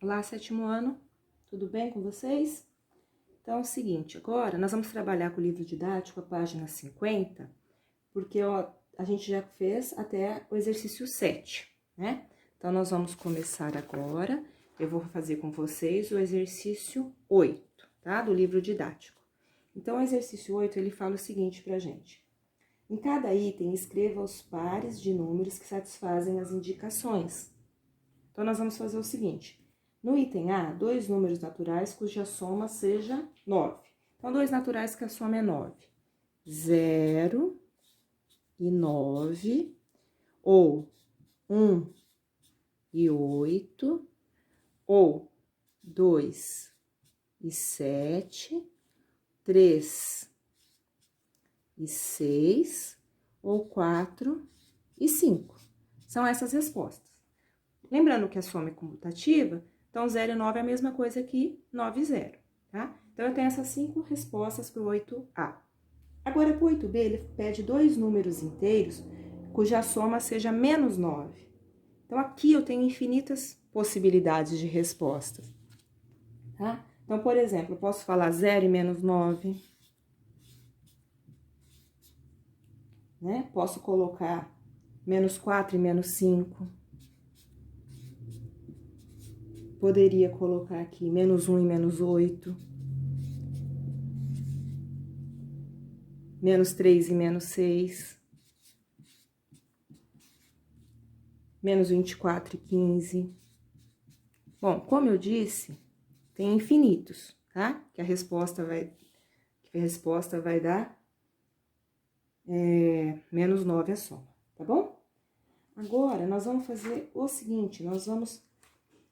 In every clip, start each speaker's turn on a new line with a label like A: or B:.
A: Olá, sétimo ano, tudo bem com vocês? Então é o seguinte, agora nós vamos trabalhar com o livro didático, a página 50, porque a gente já fez até o exercício 7, né? Então nós vamos começar agora, eu vou fazer com vocês o exercício 8, tá? Do livro didático. Então o exercício 8, ele fala o seguinte pra gente. Em cada item, escreva os pares de números que satisfazem as indicações. Então nós vamos fazer o seguinte. No item A, 2 números naturais cuja soma seja 9. Então, 2 naturais que a soma é 9. 0 e 9, ou 1 e 8, ou 2 e 7, 3 e 6, ou 4 e 5. São essas respostas. Lembrando que a soma é comutativa, então 0 e 9 é a mesma coisa que 9 e 0, tá? Então, eu tenho essas 5 respostas para o 8A. Agora, para o 8B, ele pede 2 números inteiros cuja soma seja menos 9. Então, aqui eu tenho infinitas possibilidades de respostas, tá? Então, por exemplo, eu posso falar 0 e menos 9, né? Posso colocar menos 4 e menos 5. Poderia colocar aqui menos 1 e menos 8. Menos 3 e menos 6. Menos 24 e 15. Bom, como eu disse, tem infinitos, tá? Que a resposta vai dar menos 9 a soma, tá bom? Agora, nós vamos fazer o seguinte, nós vamos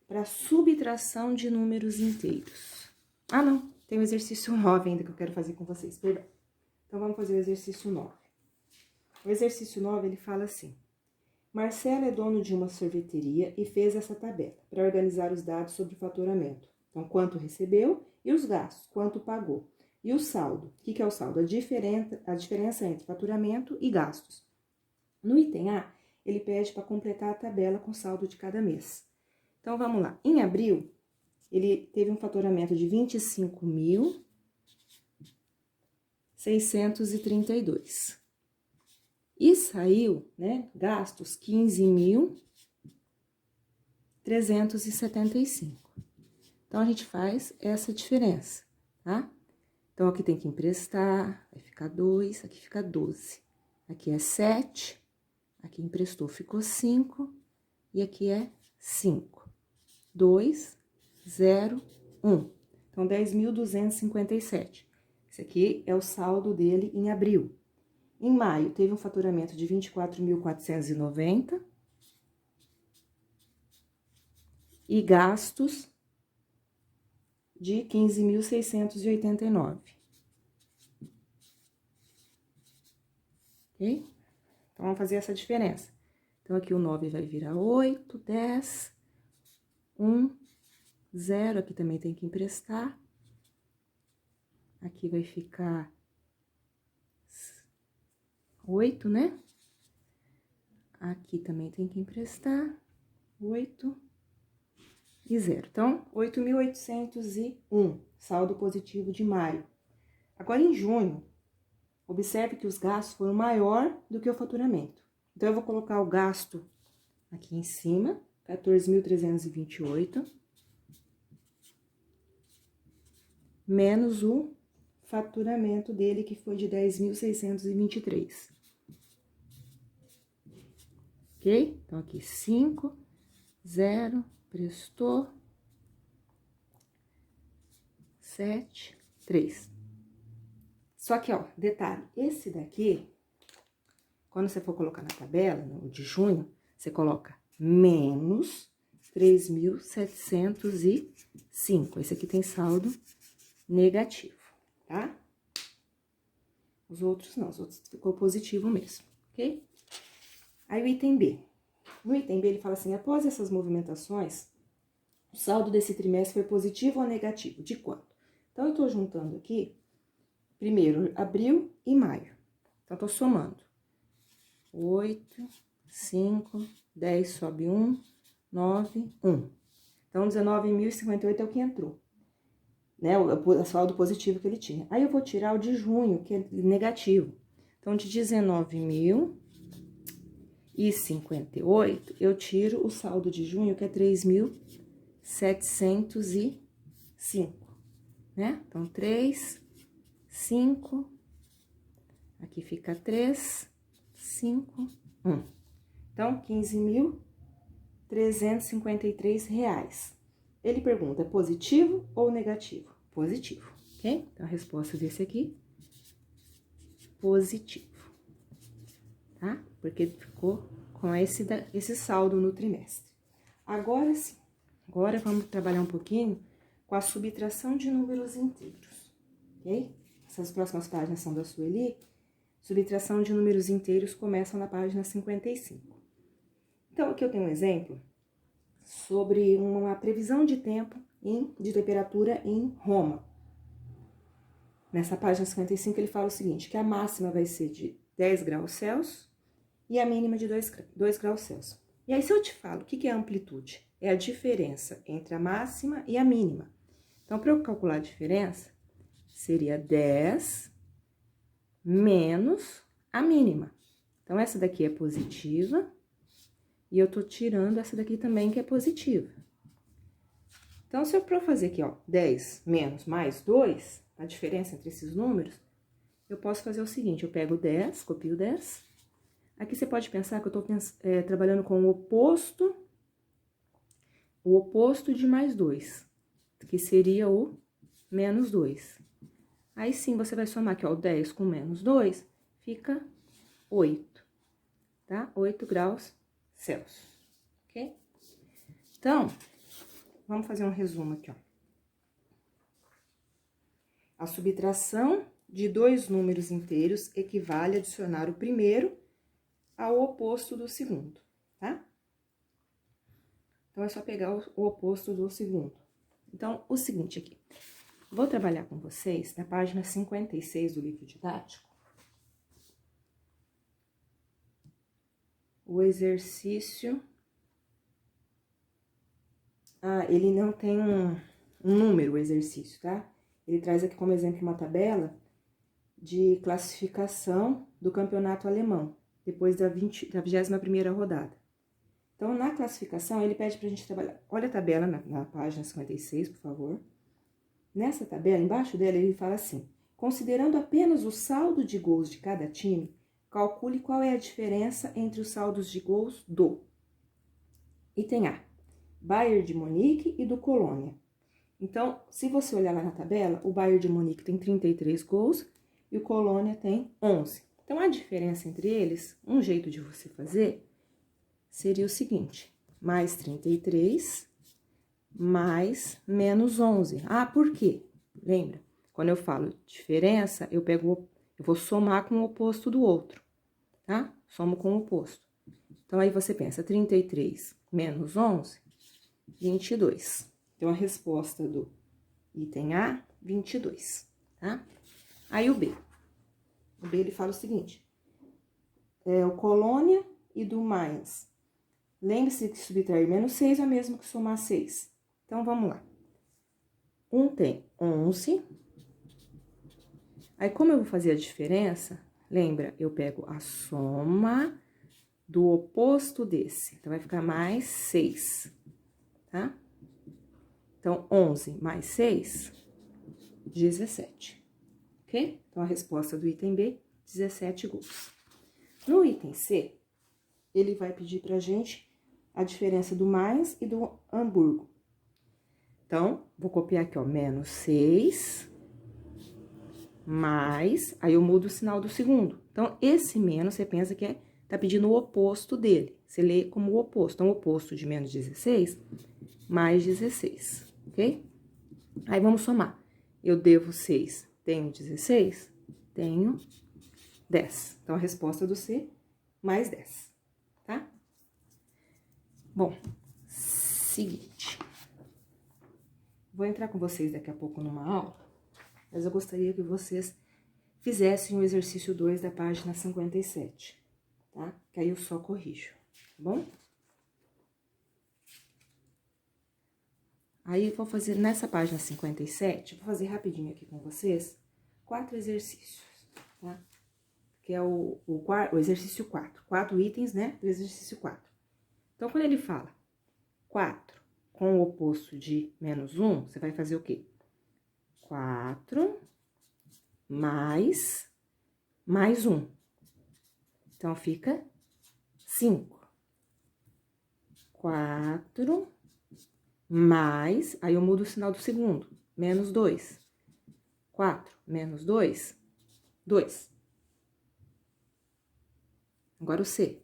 A: para subtração de números inteiros. Ah, não, tem o exercício 9 ainda que eu quero fazer com vocês, perdão. Então, vamos fazer o exercício 9. O exercício 9, ele fala assim. Marcelo é dono de uma sorveteria e fez essa tabela para organizar os dados sobre o faturamento. Então, quanto recebeu e os gastos, quanto pagou. E o saldo, o que é o saldo? A diferença entre faturamento e gastos. No item A, ele pede para completar a tabela com saldo de cada mês. Então, vamos lá. Em abril, ele teve um faturamento de 25.632. E saiu, né, gastos 15.375. Então, a gente faz essa diferença, tá? Então, aqui tem que emprestar, vai ficar 2, aqui fica 12. Aqui é 7, aqui emprestou, ficou 5, e aqui é 5. 2, 0, 1. Então, 10.257. Esse aqui é o saldo dele em abril. Em maio, teve um faturamento de 24.490 e gastos de 15.689. Ok? Então, vamos fazer essa diferença. Então, aqui o 9 vai virar 8, 10, 1, 0. Aqui também tem que emprestar. Aqui vai ficar 8, né? Aqui também tem que emprestar 8 e 0. Então, 8.801, saldo positivo de maio. Agora, em junho, observe que os gastos foram maior do que o faturamento. Então, eu vou colocar o gasto aqui em cima, 14.328, menos o faturamento dele, que foi de 10.623. Ok? Então, aqui 5, 0, prestou, 7, 3. Só que, ó, detalhe, esse daqui, quando você for colocar na tabela, no de junho, você coloca menos 3.705. Esse aqui tem saldo negativo, tá? Os outros não, os outros ficou positivo mesmo, ok? Aí o item B. No item B, ele fala assim, após essas movimentações, o saldo desse trimestre foi positivo ou negativo? De quanto? Então, eu tô juntando aqui, primeiro, abril e maio. Então, tô somando. 8, 5, 10 sobe 1, 9, 1. Então, 19.058 é o que entrou, né? O saldo positivo que ele tinha. Aí, eu vou tirar o de junho, que é negativo. Então, de 19.058, eu tiro o saldo de junho, que é 3.705, né? Então, 3, 5, aqui fica 3, 5, 1. Então, R$15.353. Ele pergunta, positivo ou negativo? Positivo, ok? Então, a resposta desse aqui, positivo, tá? Porque ele ficou com esse saldo no trimestre. Agora sim, agora vamos trabalhar um pouquinho com a subtração de números inteiros, ok? Essas próximas páginas são da Sueli. Subtração de números inteiros começam na página 55. Então, aqui eu tenho um exemplo sobre uma previsão de tempo de temperatura em Roma. Nessa página 55, ele fala o seguinte, que a máxima vai ser de 10 graus Celsius e a mínima de 2 graus Celsius. E aí, se eu te falo o que é a amplitude? É a diferença entre a máxima e a mínima. Então, para eu calcular a diferença, seria 10 menos a mínima. Então, essa daqui é positiva e eu tô tirando essa daqui também, que é positiva. Então, se eu for fazer aqui, ó, 10 menos mais 2, a diferença entre esses números, eu posso fazer o seguinte, eu pego 10, copio 10. Aqui você pode pensar que eu tô trabalhando com o oposto de mais 2, que seria o menos 2. Aí sim, você vai somar aqui, ó, o 10 com menos 2, fica 8, tá? 8 graus Celsius, ok? Então, vamos fazer um resumo aqui, ó. A subtração de dois números inteiros equivale a adicionar o primeiro ao oposto do segundo, tá? Então, é só pegar o oposto do segundo. Então, o seguinte aqui. Vou trabalhar com vocês na página 56 do livro didático. O exercício... ele não tem um número, o exercício, tá? Ele traz aqui como exemplo uma tabela de classificação do campeonato alemão, depois da 21ª rodada. Então, na classificação, ele pede pra gente trabalhar... Olha a tabela na página 56, por favor. Nessa tabela, embaixo dela, ele fala assim, considerando apenas o saldo de gols de cada time, calcule qual é a diferença entre os saldos de gols do item A, Bayern de Munique e do Colônia. Então, se você olhar lá na tabela, o Bayern de Munique tem 33 gols e o Colônia tem 11. Então, a diferença entre eles, um jeito de você fazer, seria o seguinte, mais 33 mais menos 11. Ah, por quê? Lembra? Quando eu falo diferença, eu vou somar com o oposto do outro, tá? Somo com o oposto. Então, aí você pensa, 33 menos 11, 22. Então, a resposta do item A, 22, tá? Aí, o B. O B, ele fala o seguinte, o Colônia e do Mainz. Lembre-se que subtrair menos 6 é o mesmo que somar 6. Então, vamos lá. Um tem 11. Aí, como eu vou fazer a diferença, lembra, eu pego a soma do oposto desse. Então, vai ficar mais 6, tá? Então, 11 mais 6, 17, ok? Então, a resposta do item B, 17 gols. No item C, ele vai pedir pra gente a diferença do Mainz e do Hamburgo. Então, vou copiar aqui, ó, menos 6, mais, aí eu mudo o sinal do segundo. Então, esse menos, você pensa que tá pedindo o oposto dele. Você lê como o oposto. Então, o oposto de menos 16, mais 16, ok? Aí, vamos somar. Eu devo 6, tenho 16, tenho 10. Então, a resposta do C, mais 10, tá? Bom, seguinte. Vou entrar com vocês daqui a pouco numa aula, mas eu gostaria que vocês fizessem o exercício 2 da página 57, tá? Que aí eu só corrijo, tá bom? Aí, vou fazer nessa página 57, vou fazer rapidinho aqui com vocês, 4 exercícios, tá? Que é o exercício 4. 4 itens, né, do exercício 4. Então, quando ele fala 4 com o oposto de menos 1, você vai fazer o quê? 4 mais 1. Então, fica 5. 4 mais, aí eu mudo o sinal do segundo, menos 2. 4 menos 2, 2. Agora o C.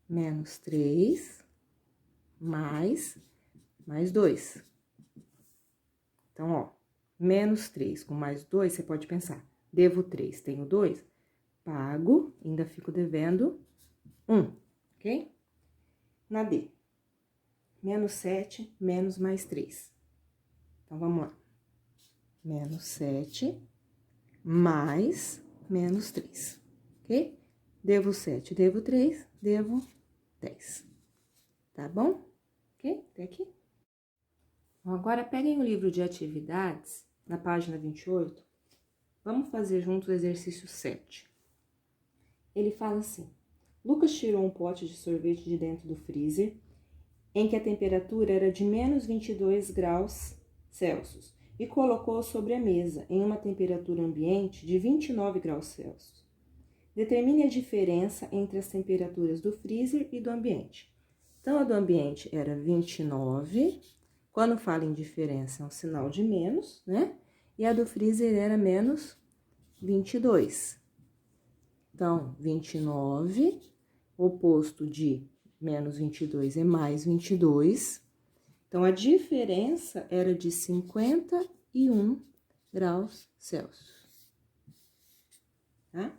A: Menos 3 mais 2. Então, ó, menos 3 com mais 2, você pode pensar, devo 3, tenho 2, pago, ainda fico devendo 1, ok? Na D, menos 7, menos mais 3. Então, vamos lá. Menos 7, mais menos 3, ok? Devo 7, devo 3, devo 10. Tá bom? Ok? Até aqui. Agora, peguem o livro de atividades, na página 28. Vamos fazer junto o exercício 7. Ele fala assim: Lucas tirou um pote de sorvete de dentro do freezer, em que a temperatura era de menos 22 graus Celsius, e colocou sobre a mesa, em uma temperatura ambiente de 29 graus Celsius. Determine a diferença entre as temperaturas do freezer e do ambiente. Então, a do ambiente era 29, quando fala em diferença é um sinal de menos, né? E a do freezer era menos 22. Então, 29, oposto de menos 22 é mais 22. Então, a diferença era de 51 graus Celsius. Tá?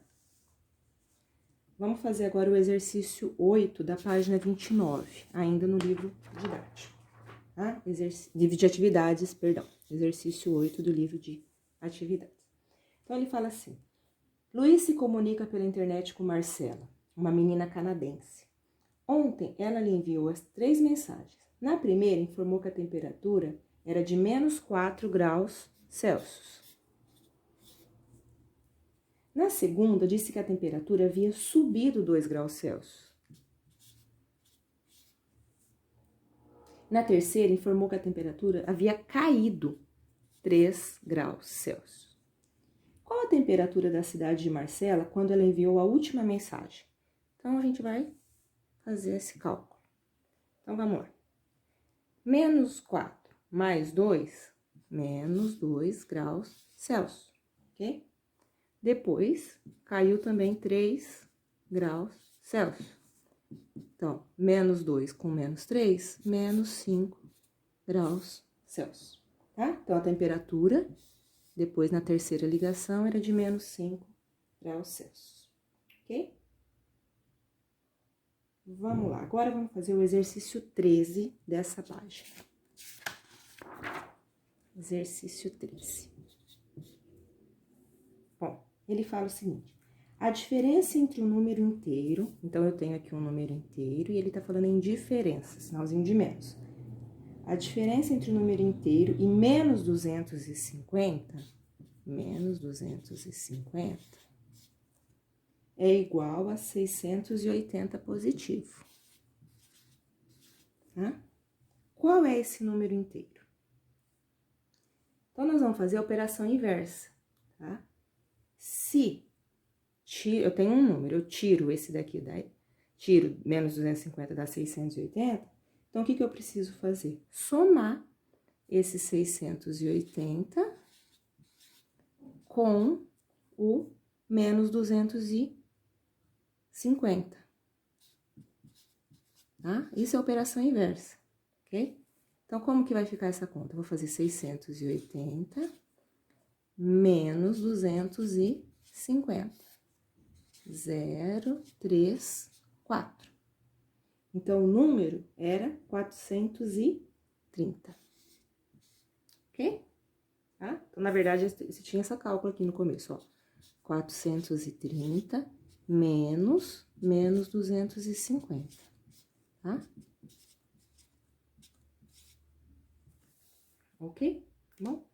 A: Vamos fazer agora o exercício 8 da página 29, ainda no livro didático. Tá? Livro de atividades, perdão. Exercício 8 do livro de atividades. Então, ele fala assim: Luiz se comunica pela internet com Marcela, uma menina canadense. Ontem, ela lhe enviou as 3 mensagens. Na primeira, informou que a temperatura era de menos 4 graus Celsius. Na segunda, disse que a temperatura havia subido 2 graus Celsius. Na terceira, informou que a temperatura havia caído 3 graus Celsius. Qual a temperatura da cidade de Marcela quando ela enviou a última mensagem? Então, a gente vai fazer esse cálculo. Então, vamos lá. Menos 4 mais 2, menos 2 graus Celsius, ok? Depois, caiu também 3 graus Celsius. Então, menos 2 com menos 3, menos 5 graus Celsius, tá? Então, a temperatura, depois na terceira ligação, era de menos 5 graus Celsius, ok? Vamos lá, agora vamos fazer o exercício 13 dessa página. Exercício 13. Bom, ele fala o seguinte: a diferença entre um número inteiro, então eu tenho aqui um número inteiro e ele tá falando em diferença, sinalzinho de menos. A diferença entre o número inteiro e menos 250, é igual a 680 positivo. Tá? Qual é esse número inteiro? Então, nós vamos fazer a operação inversa, tá? Se eu tenho um número, eu tiro esse daqui, tiro menos 250 dá 680, então, o que eu preciso fazer? Somar esse 680 com o menos 250, tá? Isso é a operação inversa, ok? Então, como que vai ficar essa conta? Eu vou fazer 680 menos 250. 0, 3, 4. Então, o número era 430. Ok? Tá? Então, na verdade, você tinha essa cálculo aqui no começo, ó. 430 menos 250, tá? ok? Tá bom?